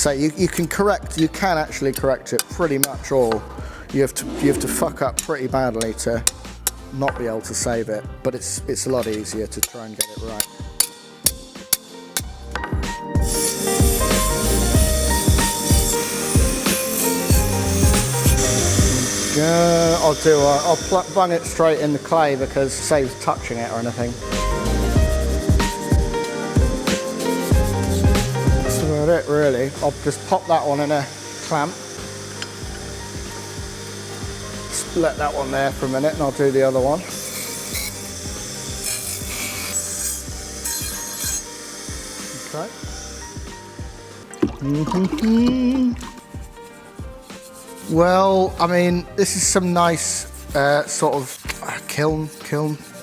So you can actually correct it pretty much all. You have to fuck up pretty badly to not be able to save it, but it's a lot easier to try and get it right. I'll bung it straight in the clay because it saves touching it or anything. That's about it really. I'll just pop that one in a clamp. Just let that one there for a minute and I'll do the other one. Okay. Well, I mean, this is some nice sort of kiln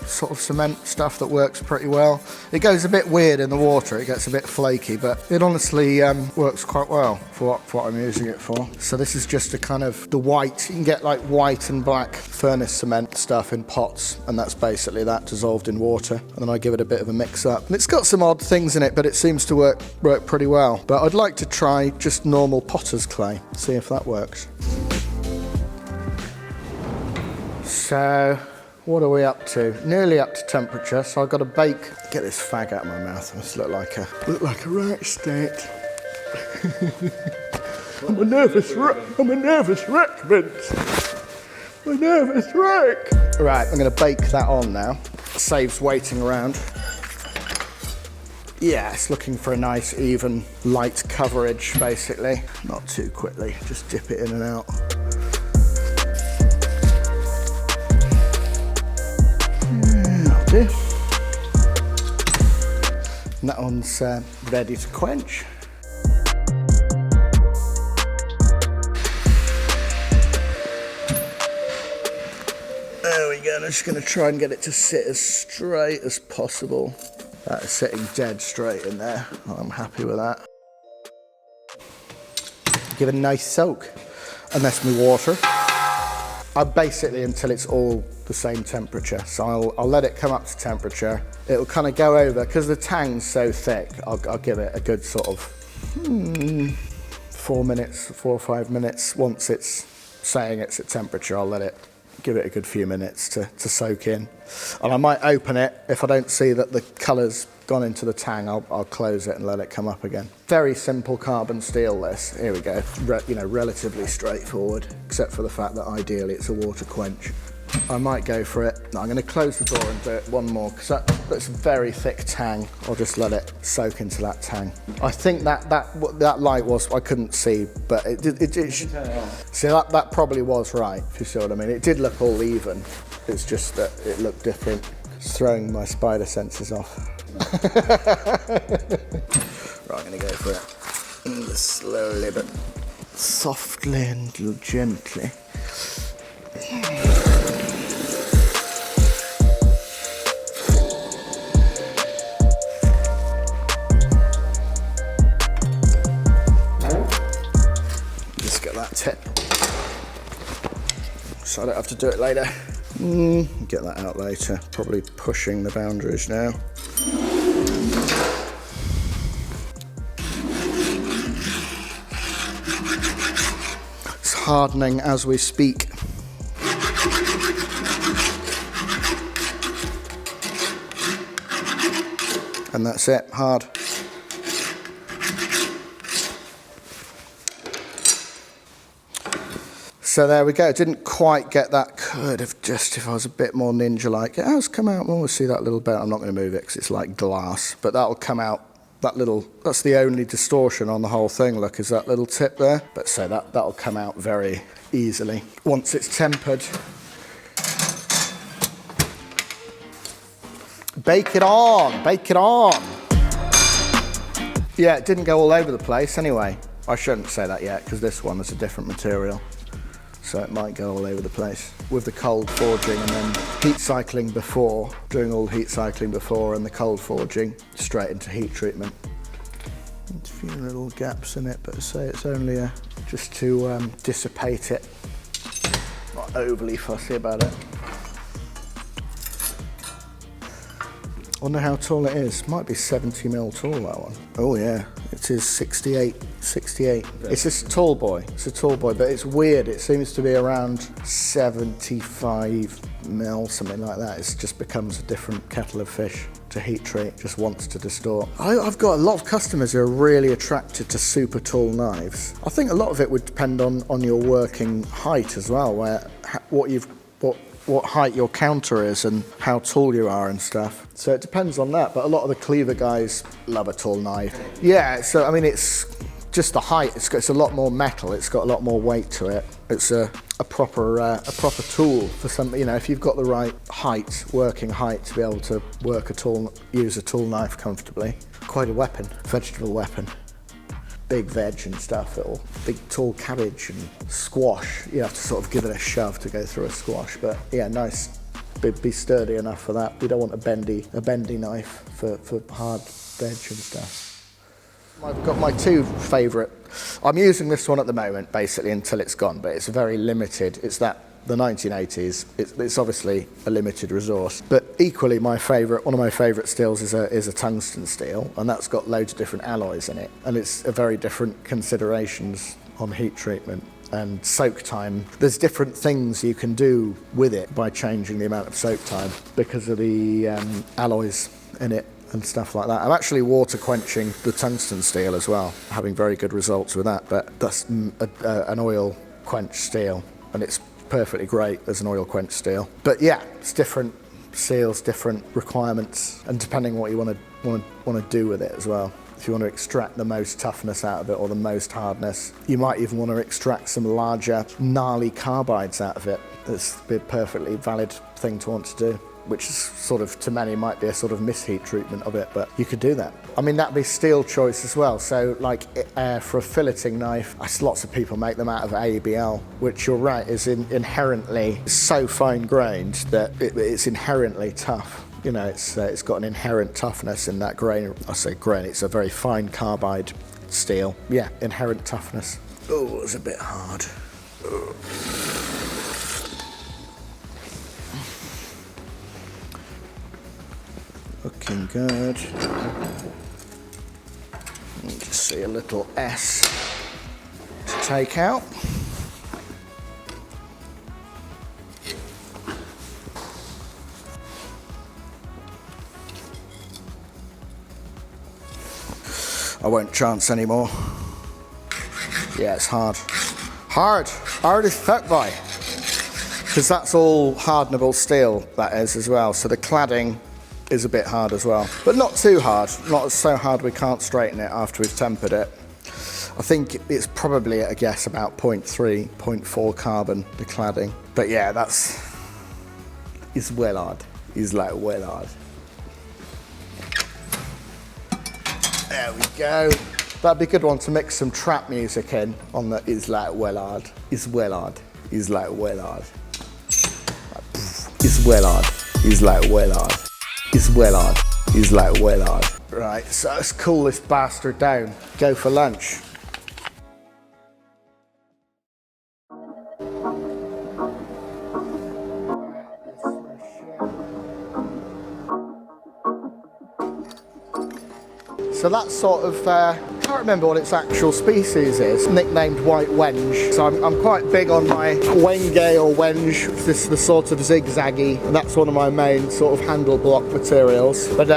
sort of cement stuff that works pretty well. It goes a bit weird in the water, it gets a bit flaky, but it honestly works quite well for what I'm using it for. So this is just a kind of the white, you can get like white and black furnace cement stuff in pots, and that's basically that dissolved in water, and then I give it a bit of a mix up. And it's got some odd things in it, but it seems to work pretty well. But I'd like to try just normal potter's clay, see if that works. So, what are we up to? Nearly up to temperature, so I've got to bake. Get this fag out of my mouth. I must look like a right state. I'm a nervous wreck, Vince. I'm a nervous wreck. Right, I'm going to bake that on now. Saves waiting around. Yeah, it's looking for a nice, even, light coverage, basically. Not too quickly. Just dip it in and out. And that one's ready to quench. There we go, I'm just going to try and get it to sit as straight as possible. That is sitting dead straight in there. I'm happy with that. Give it a nice soak. And that's my water. Basically until it's all the same temperature. So I'll let it come up to temperature. It'll kind of go over, because the tang's so thick, I'll give it a good sort of 4 or 5 minutes. Once it's saying it's at temperature, I'll give it a good few minutes to soak in. And I might open it, if I don't see that the colour's gone into the tang, I'll close it and let it come up again. Very simple carbon steel this. Here we go, relatively straightforward, except for the fact that ideally it's a water quench. I might go for it. No, I'm going to close the door and do it one more, because that's a very thick tang. I'll just let it soak into that tang. I think that light was, I couldn't see, but it see, that probably was right, if you see what I mean. It did look all even. It's just that it looked different. It's throwing my spider senses off. Right, I'm going to go for it. Slowly but softly and gently. Just get that tip, so I don't have to do it later. Get that out later. Probably pushing the boundaries now. It's hardening as we speak. And that's it, hard. So there we go, didn't quite get that. Could have just, if I was a bit more ninja-like, it has come out. We'll see that little bit. I'm not going to move it because it's like glass, but that'll come out. That's the only distortion on the whole thing, look, is that little tip there. But so that'll come out very easily once it's tempered. Bake it on, bake it on. Yeah, it didn't go all over the place anyway. I shouldn't say that yet, because this one is a different material. So it might go all over the place. With the cold forging and then heat cycling before, doing all the heat cycling before and the cold forging, straight into heat treatment. There's a few little gaps in it, but I say it's only just to dissipate it. Not overly fussy about it. Wonder how tall it is. Might be 70 mil tall, that one. Oh yeah, it is 68. It's a tall boy. It's a tall boy, but it's weird. It seems to be around 75 mil, something like that. It just becomes a different kettle of fish to heat treat. Just wants to distort. I've got a lot of customers who are really attracted to super tall knives. I think a lot of it would depend on your working height as well, what height your counter is and how tall you are and stuff. So it depends on that, but a lot of the cleaver guys love a tall knife. Yeah, so I mean, it's just the height. It's a lot more metal. It's got a lot more weight to it. It's a proper tool for some, you know, if you've got the right height, working height, to be able to use a tool knife comfortably. Quite a weapon, vegetable weapon. Big veg and stuff, big tall cabbage and squash. You have to sort of give it a shove to go through a squash, but yeah, nice, be sturdy enough for that. We don't want a bendy knife for hard veg and stuff. I've got my two favourite. I'm using this one at the moment, basically until it's gone, but it's very limited. It's the 1980s. It's obviously a limited resource, but equally one of my favourite steels is a tungsten steel, and that's got loads of different alloys in it, and it's a very different considerations on heat treatment and soak time. There's different things you can do with it by changing the amount of soak time because of the alloys in it and stuff like that. I'm actually water quenching the tungsten steel as well, having very good results with that, but that's an oil quench steel, and it's perfectly great as an oil quench steel. But yeah, it's different seals, different requirements, and depending what you want to do with it as well. If you want to extract the most toughness out of it or the most hardness, you might even want to extract some larger, gnarly carbides out of it. It's a perfectly valid thing to want to do, which is sort of, to many, might be a sort of misheat treatment of it, but you could do that. I mean, that'd be steel choice as well. So like for a filleting knife, lots of people make them out of ABL, which you're right, is inherently so fine grained that it's inherently tough. You know, it's got an inherent toughness in that grain. I say grain, it's a very fine carbide steel. Yeah, inherent toughness. Oh, it's a bit hard. Ugh. Looking good. You just see a little S to take out. I won't chance anymore. Yeah, it's hard. Hard as fuck, boy. Because that's all hardenable steel, that is, as well. So the cladding is a bit hard as well, but not too hard, not so hard we can't straighten it after we've tempered it. I think it's probably at a guess about 0.3, 0.4 carbon, the cladding. But yeah, it's well hard. It's like well hard. There we go. That'd be a good one to mix some trap music in on the is like well hard. Is well hard. Is like well hard. Is well hard. Is like well hard. Is well hard. Is like well hard. Right, so let's cool this bastard down. Go for lunch. So that's sort of, I can't remember what its actual species is, nicknamed white wenge. So I'm quite big on my wenge or wenge, this is the sort of zigzaggy, and that's one of my main sort of handle block materials. But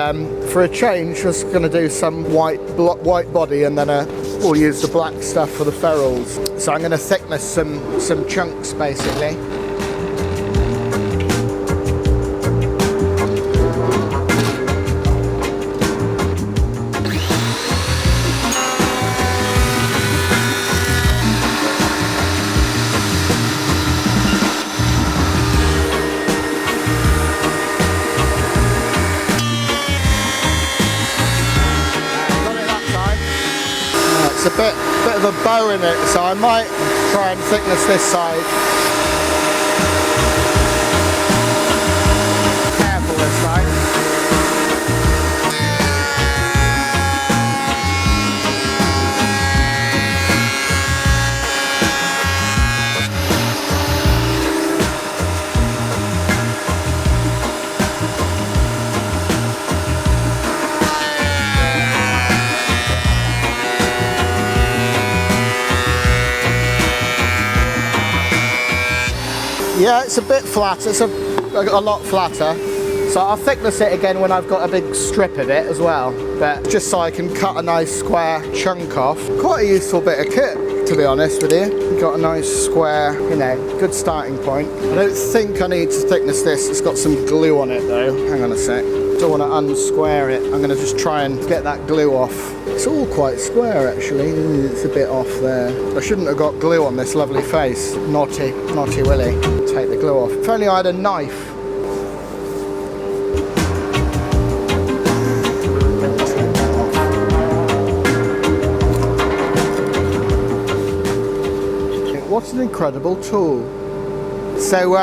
for a change, I'm just going to do some white body, and then we'll use the black stuff for the ferrules. So I'm going to thickness some chunks basically. It's a bit of a bow in it, so I might try and thickness this side. Careful this side. Yeah, it's a bit flatter, it's a lot flatter. So I'll thickness it again when I've got a big strip of it as well, but just so I can cut a nice square chunk off. Quite a useful bit of kit, to be honest with you. Got a nice square, you know, good starting point. I don't think I need to thickness this. It's got some glue on it though. Hang on a sec. Don't want to unsquare it. I'm going to just try and get that glue off. It's all quite square actually. It's a bit off there. I shouldn't have got glue on this lovely face. Naughty Willy. Take the glue off. If only I had a knife. What an incredible tool. So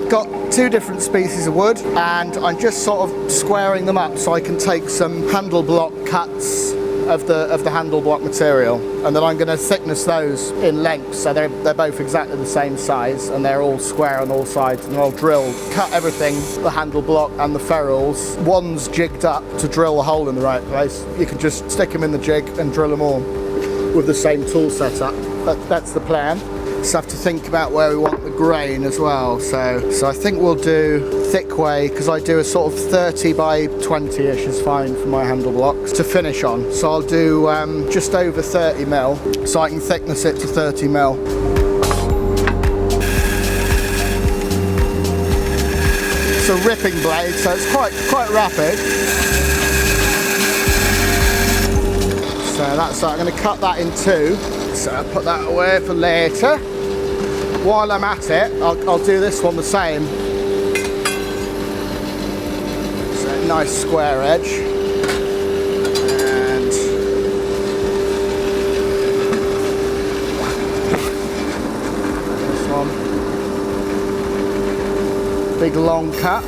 got two different species of wood and I'm just sort of squaring them up so I can take some handle block cuts of the handle block material, and then I'm going to thickness those in length so they're both exactly the same size and they're all square on all sides, and I'll cut everything, the handle block and the ferrules. One's jigged up to drill the hole in the right place. You can just stick them in the jig and drill them all with the same tool setup. That's the plan. So have to think about where we want the grain as well. So I think we'll do thick way, because I do a sort of 30 by 20-ish is fine for my handle blocks to finish on. So I'll do just over 30 mil, so I can thickness it to 30 mil. It's a ripping blade, so it's quite rapid. So that's I'm going to cut that in two. So I'll put that away for later. While I'm at it, I'll do this one the same. So nice square edge. And this one. Big long cut.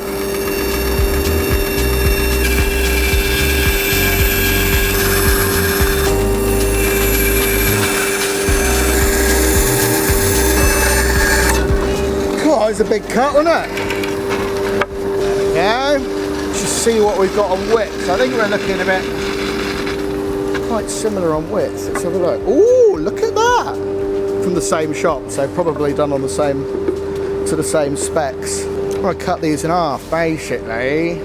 It's a big cut, wasn't it? There we go. Just see what we've got on width. I think we're looking a bit quite similar on width. Let's have a look. Ooh, look at that! From the same shop, so probably done on the same specs. I'm going to cut these in half, basically.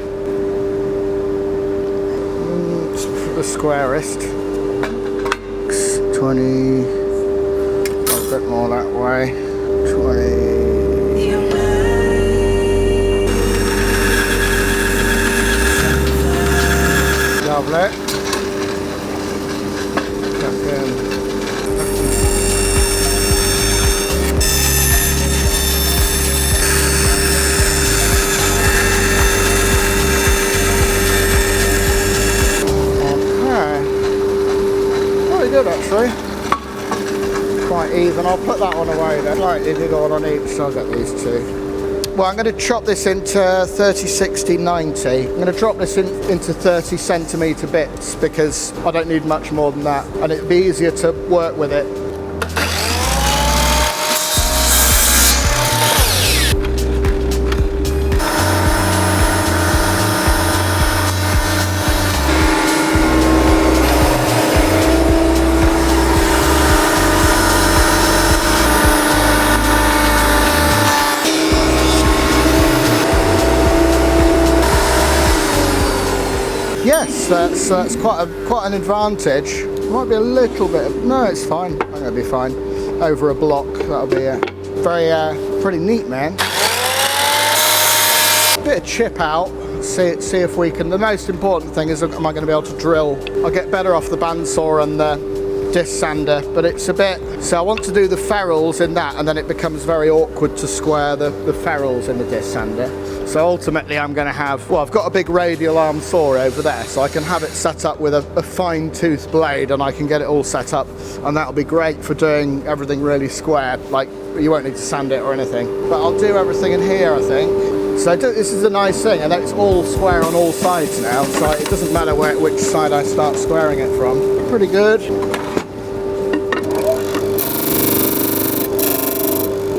For the squarest. 20. A bit more that way. 20. Lovely. Very good actually. Quite even. I'll put that one away then. Lightly did one on each, so I'll get these two. Well, I'm going to chop this into 30, 60, 90. I'm going to drop this into 30 centimetre bits because I don't need much more than that, and it'd be easier to work with it. Yes, that's quite an advantage. Might be a little bit of, no, it's fine. I'm going to be fine. Over a block, that'll be pretty neat, man. Bit of chip out. See if we can. The most important thing is, am I going to be able to drill? I'll get better off the bandsaw and the disc sander, but it's a bit. So I want to do the ferrules in that, and then it becomes very awkward to square the ferrules in the disc sander. So ultimately I'm going to have, well, I've got a big radial arm saw over there, so I can have it set up with a fine tooth blade, and I can get it all set up, and that'll be great for doing everything really square. Like, you won't need to sand it or anything. But I'll do everything in here, I think. So this is a nice thing, and it's all square on all sides now, so it doesn't matter which side I start squaring it from. Pretty good.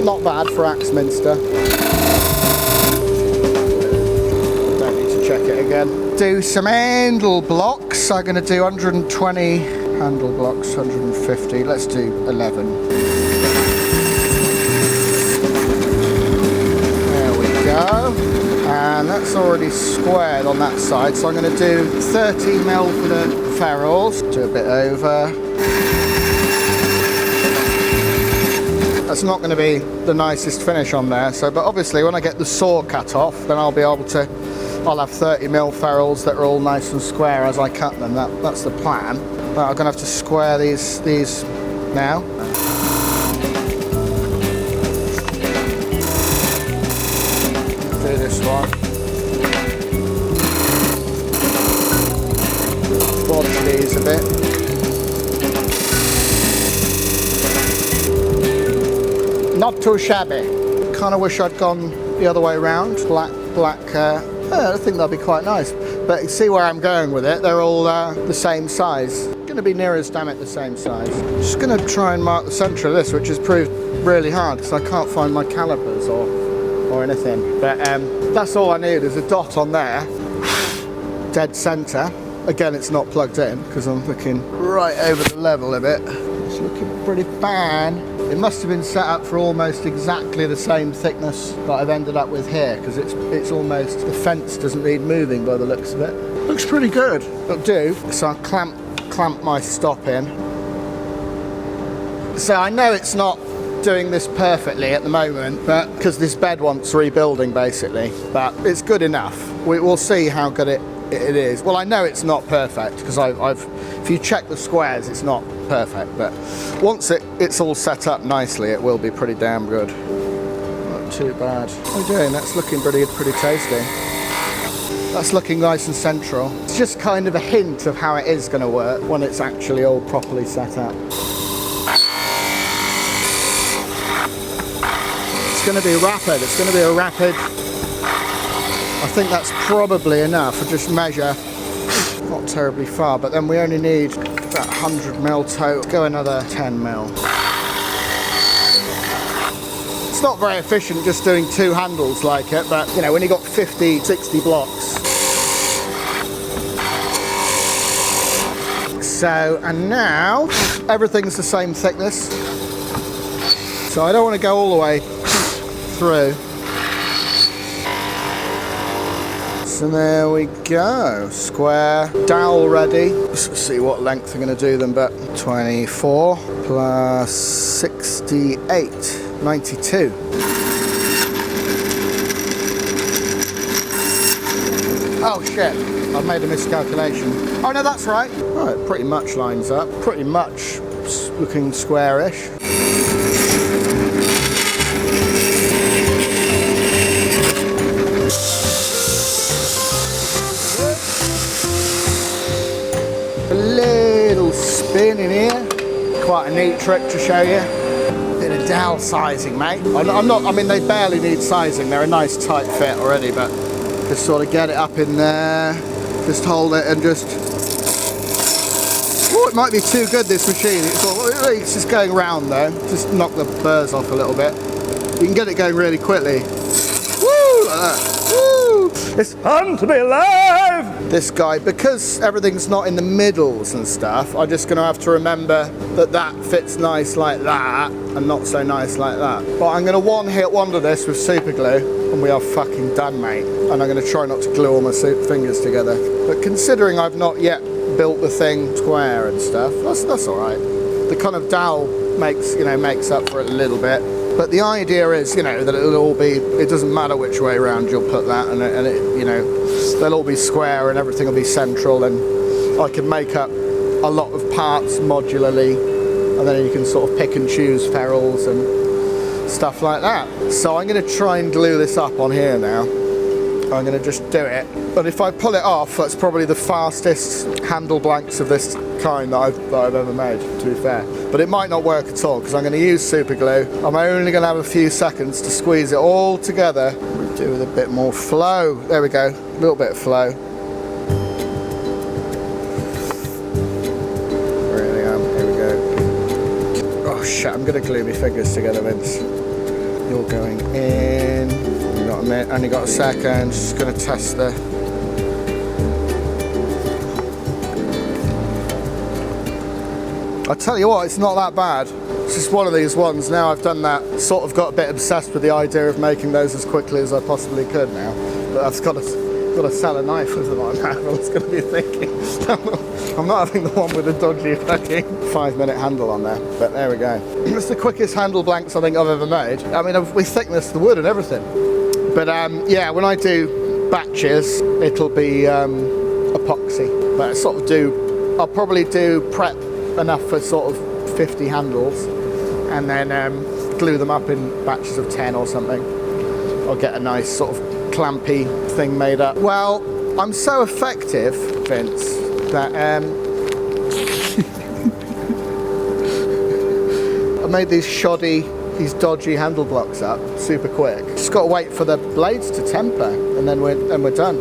Not bad for Axminster. Check it again. Do some handle blocks. I'm going to do 120 handle blocks, 150. Let's do 11. And that's already squared on that side, so I'm going to do 30mm for the ferrules. Do a bit over. That's not going to be the nicest finish on there, so, but obviously when I get the saw cut off, then I'll be able to, I'll have 30mm ferrules that are all nice and square as I cut them. That's the plan. But I'm going to have to square these now. Do this one. Bodge these a bit. Not too shabby. Kind of wish I'd gone the other way around. Black. I think that'd be quite nice. But you see where I'm going with it. They're all the same size. Going to be near as damn it the same size. Just going to try and mark the centre of this, which has proved really hard because I can't find my calipers or anything. But that's all I need is a dot on there. Dead centre. Again, it's not plugged in because I'm looking right over the level a bit. It's looking pretty fine. It must have been set up for almost exactly the same thickness that I've ended up with here, because it's almost, the fence doesn't need moving by the looks of it. Looks pretty good. It'll do. So I'll clamp my stop in. So I know it's not doing this perfectly at the moment, but because this bed wants rebuilding basically, but it's good enough. We'll see how good it is. Well, I know it's not perfect because if you check the squares, it's not perfect, but once it's all set up nicely, it will be pretty damn good. Not too bad. What are you doing? That's looking pretty tasty. That's looking nice and central. It's just kind of a hint of how it is going to work when it's actually all properly set up. It's going to be rapid. It's going to be a rapid. I think that's probably enough. I'll just measure. Not terribly far, but then we only need about 100mm total. Go another 10mm. It's not very efficient just doing two handles like it, but you know, when you've got 50, 60 blocks. So, and now everything's the same thickness. So I don't want to go all the way through. So there we go, square, dowel ready. Let's see what length I'm going to do them, but 24 plus 68, 92. Oh shit, I've made a miscalculation. Oh no, that's right. Oh, it pretty much lines up, pretty much looking squarish. Spin in here, quite a neat trick to show you. Bit of dowel sizing, mate. I mean, they barely need sizing. They're a nice tight fit already, but just sort of get it up in there, just hold it and just. Oh, it might be too good, this machine. It's just going round though. Just knock the burrs off a little bit. You can get it going really quickly. Woo! Like that. Woo! It's fun to be alive! This guy, because everything's not in the middles and stuff, I'm just going to have to remember that that fits nice like that and not so nice like that. But I'm going to one-hit wonder this with super glue and we are fucking done, mate. And I'm going to try not to glue all my fingers together. But considering I've not yet built the thing square and stuff, that's all right. The kind of dowel makes up for it a little bit. But the idea is, you know, that it'll all be, it doesn't matter which way around you'll put that, and it, you know, they'll all be square and everything will be central, and I can make up a lot of parts modularly, and then you can sort of pick and choose ferrules and stuff like that. So I'm going to try and glue this up on here now. I'm going to just do it. But if I pull it off, that's probably the fastest handle blanks of this kind that I've ever made, to be fair. But it might not work at all because I'm going to use super glue. I'm only going to have a few seconds to squeeze it all together. We'll do with a bit more flow. There we go, a little bit of flow. Really am. Here we go. Oh shit, I'm going to glue my fingers together, Vince. You're going in. You got a minute, only got a second. Just going to test the. I tell you what, it's not that bad. It's just one of these ones. Now I've done that, sort of got a bit obsessed with the idea of making those as quickly as I possibly could now. But I've got to sell a knife with them on that. I was going to be thinking. I'm not having the one with the dodgy fucking 5-minute handle on there, but there we go. It's the quickest handle blanks I think I've ever made. I mean, we thickness the wood and everything. But yeah, when I do batches, it'll be epoxy. But I'll probably do prep enough for sort of 50 handles, and then glue them up in batches of 10 or something. I'll get a nice sort of clampy thing made up. Well, I'm so effective, Vince, that I made these dodgy handle blocks up super quick. Just got to wait for the blades to temper, and then we're done.